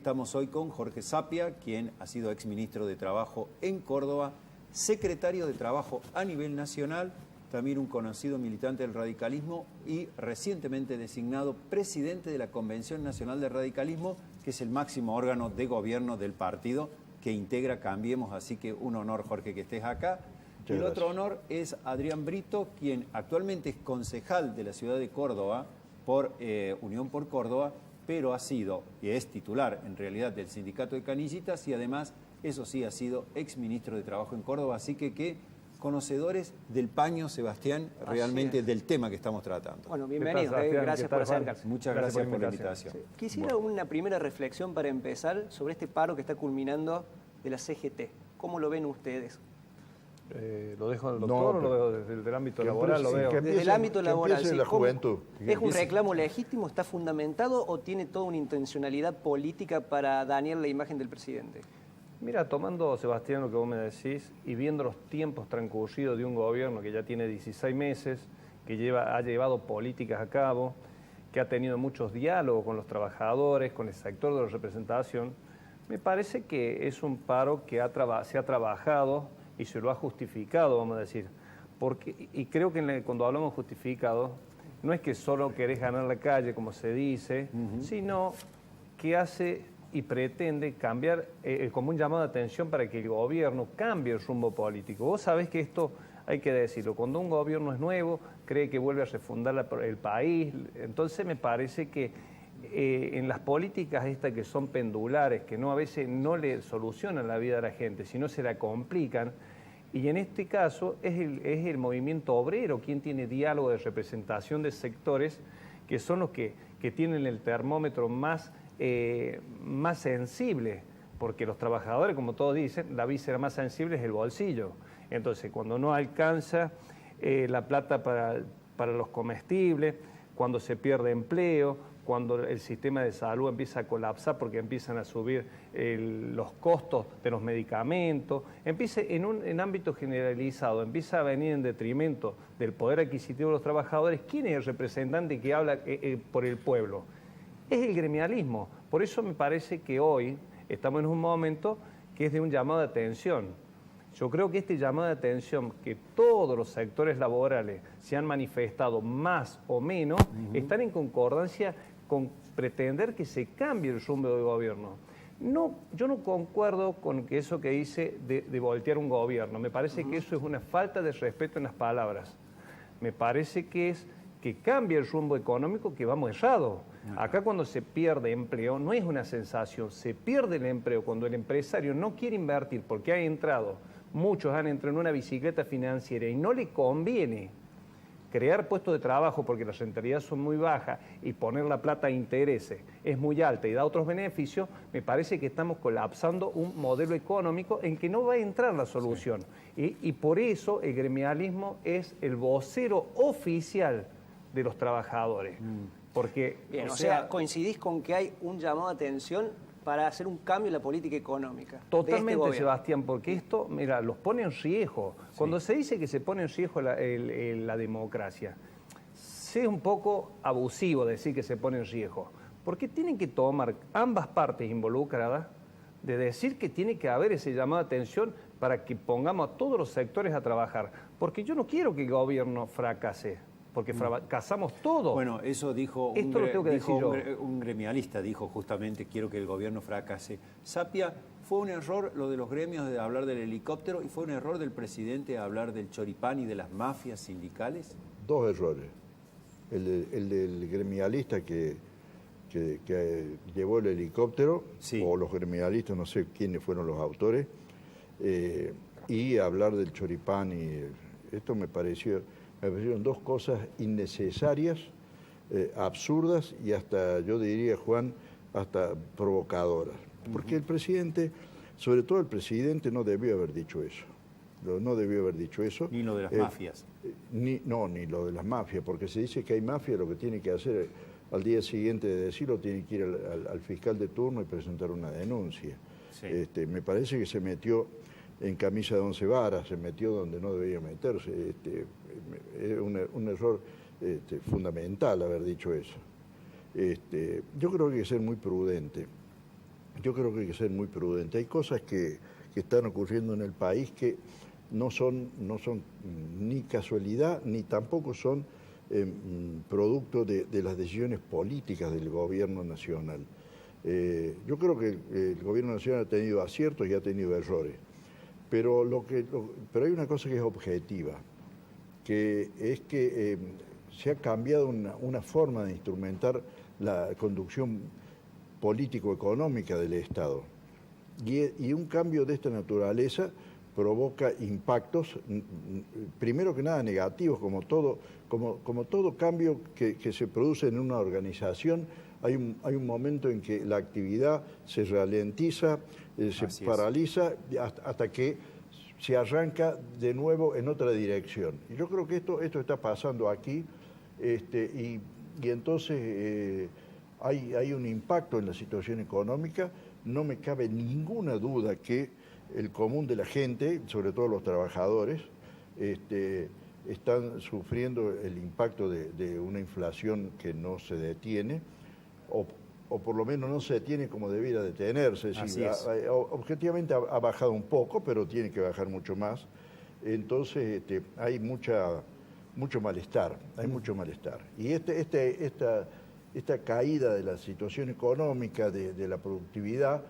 Estamos hoy con Jorge Sapia, quien ha sido exministro de Trabajo en Córdoba, secretario de Trabajo a nivel nacional, también un conocido militante del radicalismo y recientemente designado presidente de la Convención Nacional de Radicalismo, que es el máximo órgano de gobierno del partido que integra Cambiemos. Así que un honor, Jorge, que estés acá. Y el otro honor es Adrián Brito, quien actualmente es concejal de la ciudad de Córdoba por Unión por Córdoba, pero ha sido y es titular en realidad del sindicato de canillitas y además, eso sí, ha sido exministro de Trabajo en Córdoba. Así que conocedores del paño, Sebastián, realmente del tema que estamos tratando. Bueno, bienvenido, gracias por acercarse. Muchas gracias por la invitación. Sí. Quisiera una primera reflexión para empezar sobre este paro que está culminando de la CGT. ¿Cómo lo ven ustedes? ¿Lo dejo al doctor o lo veo desde el ámbito laboral? Lo veo. Desde el ámbito laboral, sí. La juventud. ¿Es un reclamo legítimo, está fundamentado o tiene toda una intencionalidad política para dañar la imagen del presidente? Mira, tomando, Sebastián, lo que vos me decís y viendo los tiempos transcurridos de un gobierno que ya tiene 16 meses, que ha llevado políticas a cabo, que ha tenido muchos diálogos con los trabajadores, con el sector de la representación, me parece que es un paro que se ha trabajado y se lo ha justificado, vamos a decir. Y creo que cuando hablamos justificado, no es que solo querés ganar la calle, como se dice, sino que hace y pretende cambiar como un llamado de atención para que el gobierno cambie el rumbo político. Vos sabés que esto hay que decirlo, cuando un gobierno es nuevo, cree que vuelve a refundar el país, entonces me parece que en las políticas estas que son pendulares, que a veces no le solucionan la vida a la gente, sino se la complican, y en este caso es el movimiento obrero quien tiene diálogo de representación de sectores que son los que tienen el termómetro más sensible, porque los trabajadores, como todos dicen, la víscera más sensible es el bolsillo. Entonces, cuando no alcanza la plata para los comestibles, cuando se pierde empleo, cuando el sistema de salud empieza a colapsar porque empiezan a subir los costos de los medicamentos, empieza en ámbito generalizado, empieza a venir en detrimento del poder adquisitivo de los trabajadores. ¿Quién es el representante que habla por el pueblo? Es el gremialismo. Por eso me parece que hoy estamos en un momento que es de un llamado de atención. Yo creo que este llamado de atención, que todos los sectores laborales se han manifestado más o menos, están en concordancia con pretender que se cambie el rumbo del gobierno. No, yo no concuerdo con eso que dice de voltear un gobierno. Me parece que eso es una falta de respeto en las palabras. Me parece que es que cambie el rumbo económico, que vamos errado. Acá cuando se pierde empleo, no es una sensación, se pierde el empleo cuando el empresario no quiere invertir porque muchos han entrado en una bicicleta financiera y no le conviene crear puestos de trabajo porque las rentabilidades son muy bajas y poner la plata a intereses es muy alta y da otros beneficios. Me parece que estamos colapsando un modelo económico en que no va a entrar la solución. Sí. Y por eso el gremialismo es el vocero oficial de los trabajadores. Porque, bien, o sea, coincidís con que hay un llamado de atención para hacer un cambio en la política económica. Totalmente, Sebastián, porque esto, mira, los pone en riesgo. Sí. Cuando se dice que se pone en riesgo la democracia, es un poco abusivo decir que se pone en riesgo, porque tienen que tomar ambas partes involucradas de decir que tiene que haber ese llamado de atención para que pongamos a todos los sectores a trabajar, porque yo no quiero que el gobierno fracase, porque fracasamos todos. Bueno, eso dijo un gremialista, dijo justamente, quiero que el gobierno fracase. Sapia, ¿fue un error lo de los gremios de hablar del helicóptero y fue un error del presidente hablar del choripán y de las mafias sindicales? Dos errores. El del gremialista que llevó el helicóptero, sí, o los gremialistas, no sé quiénes fueron los autores, y hablar del choripán. Esto me parecieron dos cosas innecesarias, absurdas y hasta, yo diría, Juan, hasta provocadoras. Porque el presidente, sobre todo el presidente, no debió haber dicho eso. No debió haber dicho eso. Ni lo de las mafias. Ni lo de las mafias, porque se dice que hay mafia, lo que tiene que hacer al día siguiente de decirlo, tiene que ir al fiscal de turno y presentar una denuncia. Sí. Me parece que se metió en camisa de 11 varas, se metió donde no debía meterse. Es un error fundamental haber dicho eso. Yo creo que hay que ser muy prudente. yo creo que hay que ser muy prudente. Hay cosas que están ocurriendo en el país que no son ni casualidad, ni tampoco son producto de las decisiones políticas del gobierno nacional. Yo creo que el gobierno nacional ha tenido aciertos y ha tenido errores, pero hay una cosa que es objetiva, que es que se ha cambiado una forma de instrumentar la conducción político-económica del Estado. Y un cambio de esta naturaleza provoca impactos, primero que nada negativos, como todo cambio que se produce en una organización. Hay un momento en que la actividad se ralentiza, se paraliza, hasta que se arranca de nuevo en otra dirección. Y yo creo que esto está pasando aquí, y entonces hay un impacto en la situación económica. No me cabe ninguna duda que el común de la gente, sobre todo los trabajadores, están sufriendo el impacto de una inflación que no se detiene, o por lo menos no se detiene como debiera detenerse. Objetivamente ha bajado un poco, pero tiene que bajar mucho más. Entonces hay mucho malestar, Y esta caída de la situación económica, de la productividad,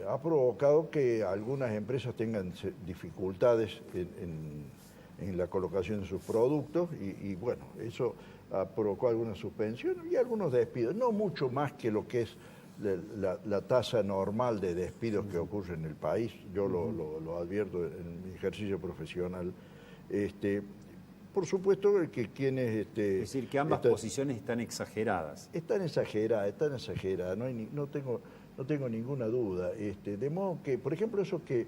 ha provocado que algunas empresas tengan dificultades en la colocación de sus productos y bueno, eso provocó algunas suspensiones y algunos despidos, no mucho más que lo que es la tasa normal de despidos que ocurre en el país. Yo lo advierto en mi ejercicio profesional. Por supuesto que quienes... es decir, que ambas posiciones están exageradas. Están exageradas, no tengo ninguna duda. De modo que, por ejemplo, eso que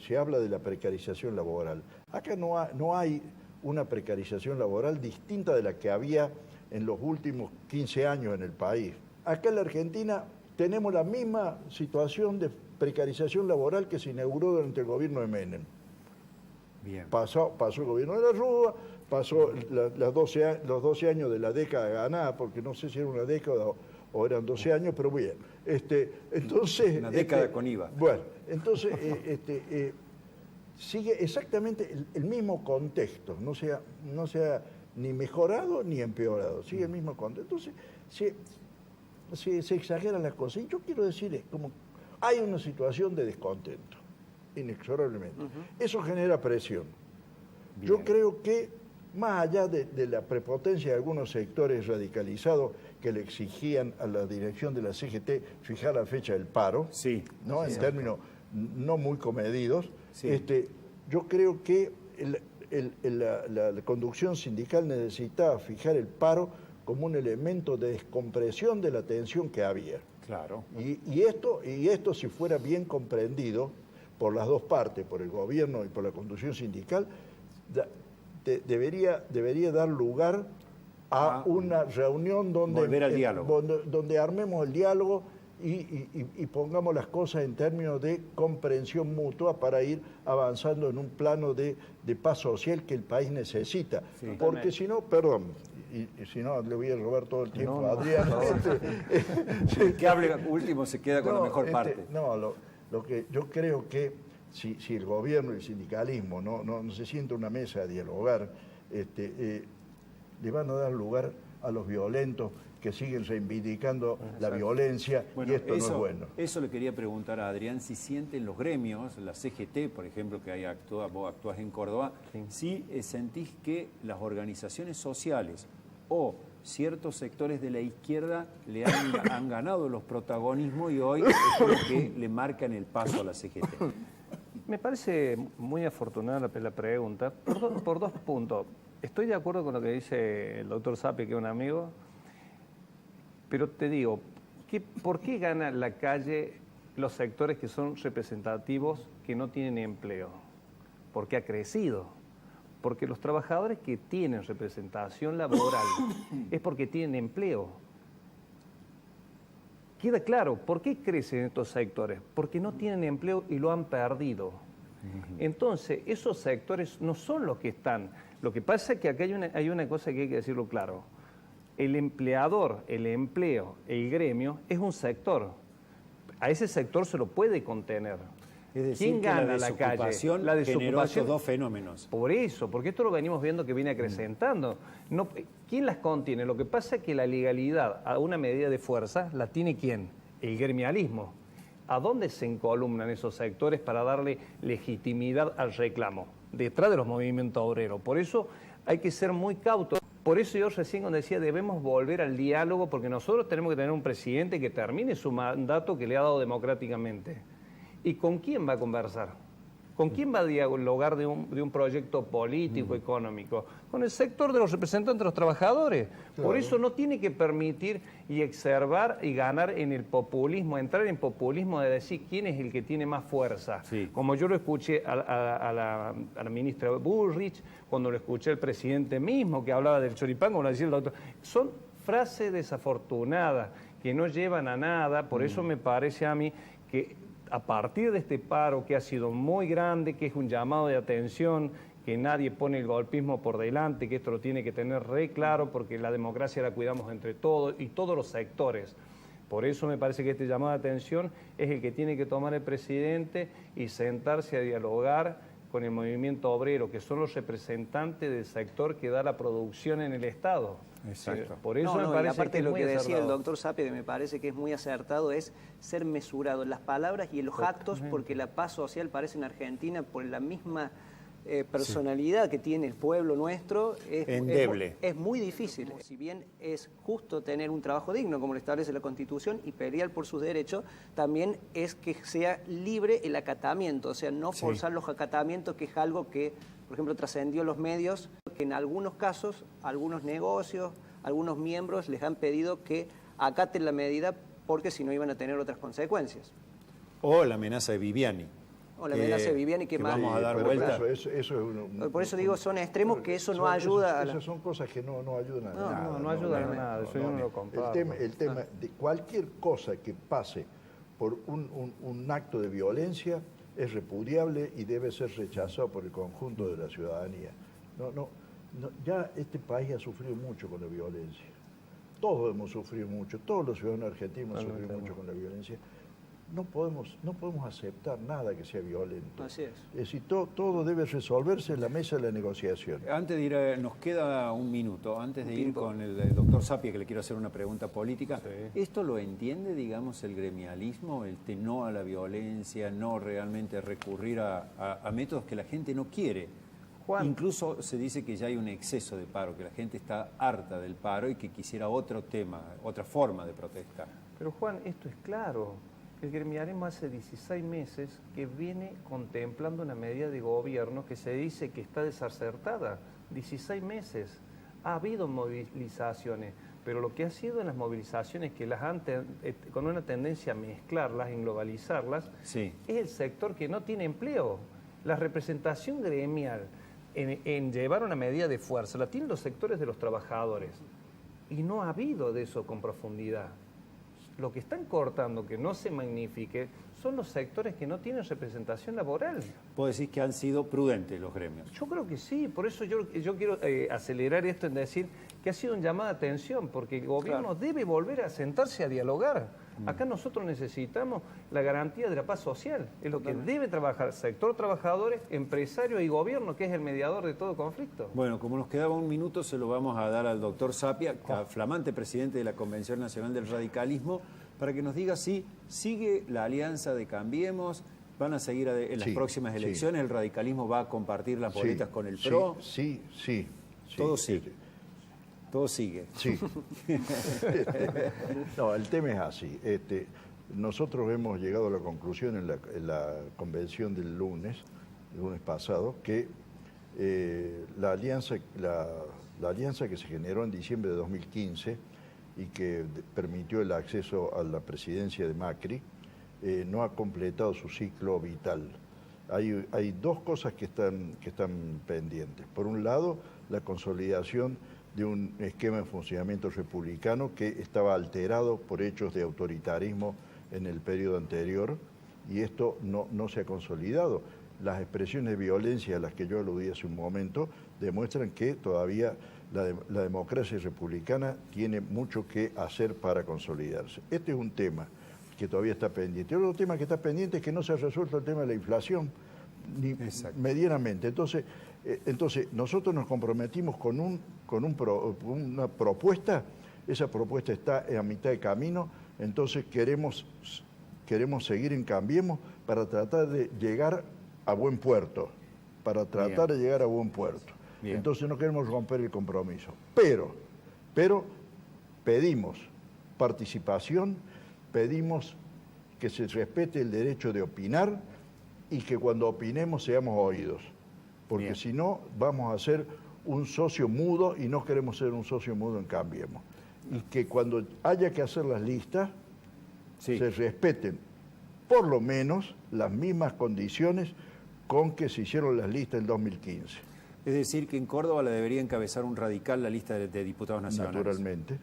se habla de la precarización laboral. Acá no hay una precarización laboral distinta de la que había en los últimos 15 años en el país. Acá en la Argentina tenemos la misma situación de precarización laboral que se inauguró durante el gobierno de Menem. Bien. Pasó el gobierno de la Rúa, pasó los 12 años de la década ganada, porque no sé si era una década o eran 12 años, pero bien. Entonces, una década con IVA. Bueno, entonces sigue exactamente el mismo contexto, no sea ni mejorado ni empeorado, sigue el mismo contexto. Entonces se exageran las cosas. Y yo quiero decir, como hay una situación de descontento, inexorablemente. Eso genera presión. Bien. Yo creo que, más allá de la prepotencia de algunos sectores radicalizados que le exigían a la dirección de la CGT fijar la fecha del paro, ¿no? En términos no muy comedidos, yo creo que la conducción sindical necesitaba fijar el paro como un elemento de descompresión de la tensión que había. Claro. Y esto, si fuera bien comprendido por las dos partes, por el gobierno y por la conducción sindical, debería dar lugar a una reunión donde armemos el diálogo y pongamos las cosas en términos de comprensión mutua para ir avanzando en un plano de paz social que el país necesita. Sí. Porque si no, perdón, y si no le voy a robar todo el tiempo a Adrián. El que hable último se queda con la mejor parte. Lo que yo creo que si el gobierno y el sindicalismo no se sienta a una mesa a dialogar, le van a dar lugar a los violentos que siguen reivindicando la violencia, y esto no es bueno. Eso le quería preguntar a Adrián, si sienten los gremios, la CGT, por ejemplo, que vos actuás en Córdoba, si sentís que las organizaciones sociales o ciertos sectores de la izquierda le han ganado los protagonismos y hoy es como que le marcan el paso a la CGT. Me parece muy afortunada la pregunta por dos puntos. Estoy de acuerdo con lo que dice el doctor Sapia, que es un amigo, pero te digo, ¿por qué gana la calle los sectores que son representativos que no tienen empleo? Porque ha crecido. Porque los trabajadores que tienen representación laboral es porque tienen empleo. Queda claro, ¿por qué crecen estos sectores? Porque no tienen empleo y lo han perdido. Entonces, esos sectores no son los que están. Lo que pasa es que acá hay una cosa que hay que decirlo claro. el empleador, el empleo, el gremio es un sector. A ese sector se lo puede contener. Es decir, ¿Quién que gana la calle? La desocupación generó estos dos fenómenos. Por eso, porque esto lo venimos viendo que viene acrecentando. No, ¿quién las contiene? Lo que pasa es que la legalidad a una medida de fuerza la tiene ¿quién? El gremialismo. ¿A dónde se encolumnan esos sectores para darle legitimidad al reclamo? Detrás de los movimientos obreros. Por eso hay que ser muy cautos. Por eso yo recién cuando decía debemos volver al diálogo, porque nosotros tenemos que tener un presidente que termine su mandato que le ha dado democráticamente. ¿Y con quién va a conversar? ¿Con quién va a dialogar de un proyecto político, económico? Con el sector de los representantes de los trabajadores. Claro. Por eso no tiene que permitir y exacerbar y ganar en el populismo, entrar en populismo de decir quién es el que tiene más fuerza. Sí. Como yo lo escuché a la ministra Bullrich, cuando lo escuché al presidente mismo, que hablaba del choripán, como lo decía el doctor. Son frases desafortunadas que no llevan a nada, por eso me parece a mí que a partir de este paro que ha sido muy grande, que es un llamado de atención, que nadie pone el golpismo por delante, que esto lo tiene que tener re claro, porque la democracia la cuidamos entre todos y todos los sectores. Por eso me parece que este llamado de atención es el que tiene que tomar el presidente y sentarse a dialogar con el movimiento obrero, que son los representantes del sector que da la producción en el Estado. Exacto. Por eso me parece aparte que lo que decía acertado. el doctor Sapia, que me parece que es muy acertado, es ser mesurado en las palabras y en los actos, porque la paz social parece en Argentina, por la misma personalidad que tiene el pueblo nuestro, es muy difícil. Si bien es justo tener un trabajo digno, como lo establece la Constitución, y pelear por sus derechos, también es que sea libre el acatamiento, o sea, no forzar los acatamientos, que es algo que, por ejemplo, trascendió los medios, que en algunos casos, algunos negocios, algunos miembros les han pedido que acaten la medida porque si no iban a tener otras consecuencias. O la amenaza de Viviani. O la amenaza de Viviani que más... Vamos a dar vuelta. Por eso digo, son extremos que eso no ayuda Esas son cosas que no ayudan a nada. No ayudan a nada, eso yo no lo comparto. El tema de cualquier cosa que pase por un acto de violencia es repudiable y debe ser rechazado por el conjunto de la ciudadanía. Ya este país ha sufrido mucho con la violencia. Todos hemos sufrido mucho, todos los ciudadanos argentinos han sufrido mucho con la violencia. No podemos aceptar nada que sea violento. Así es. Es decir, todo debe resolverse en la mesa de la negociación. Antes de ir, nos queda un minuto, antes de ir con el doctor Sapia, que le quiero hacer una pregunta política. Sí. ¿Esto lo entiende, digamos, el gremialismo, el no a la violencia, no realmente recurrir a métodos que la gente no quiere? Juan. Incluso se dice que ya hay un exceso de paro, que la gente está harta del paro y que quisiera otro tema, otra forma de protestar. Pero Juan, esto es claro. El gremialismo hace 16 meses que viene contemplando una medida de gobierno que se dice que está desacertada. 16 meses. Ha habido movilizaciones, pero lo que ha sido en las movilizaciones, que las han con una tendencia a mezclarlas, en globalizarlas, es el sector que no tiene empleo. La representación gremial en llevar una medida de fuerza la tienen los sectores de los trabajadores. Y no ha habido de eso con profundidad. Lo que están cortando, que no se magnifique, son los sectores que no tienen representación laboral. ¿Vos decís que han sido prudentes los gremios? Yo creo que sí, por eso yo quiero acelerar esto en decir que ha sido un llamado de atención, porque el gobierno debe volver a sentarse a dialogar. Acá nosotros necesitamos la garantía de la paz social, es lo que debe trabajar sector trabajadores, empresarios y gobierno, que es el mediador de todo conflicto. Bueno, como nos quedaba un minuto, se lo vamos a dar al doctor Sapia, flamante presidente de la Convención Nacional del Radicalismo, para que nos diga si sigue la alianza de Cambiemos, van a seguir en las próximas elecciones, el radicalismo va a compartir las boletas con el PRO. Sí. Todo sigue. Todo sigue. Sí. No, el tema es así. Nosotros hemos llegado a la conclusión en la convención del lunes pasado, que la alianza que se generó en diciembre de 2015 y que permitió el acceso a la presidencia de Macri, no ha completado su ciclo vital. Hay dos cosas que están pendientes. Por un lado, la consolidación de un esquema de funcionamiento republicano que estaba alterado por hechos de autoritarismo en el periodo anterior, y esto no se ha consolidado. Las expresiones de violencia a las que yo aludí hace un momento demuestran que todavía la democracia republicana tiene mucho que hacer para consolidarse. Este es un tema que todavía está pendiente. Otro tema que está pendiente es que no se ha resuelto el tema de la inflación, ni medianamente. Entonces, nosotros nos comprometimos con una propuesta, esa propuesta está a mitad de camino, entonces queremos seguir en Cambiemos para tratar de llegar a buen puerto, Bien. Entonces no queremos romper el compromiso, pero pedimos participación, pedimos que se respete el derecho de opinar y que cuando opinemos seamos oídos, porque si no vamos a ser un socio mudo y no queremos ser un socio mudo en Cambiemos. Y que cuando haya que hacer las listas se respeten por lo menos las mismas condiciones con que se hicieron las listas en 2015. Es decir, que en Córdoba la debería encabezar un radical la lista de diputados nacionales. Naturalmente.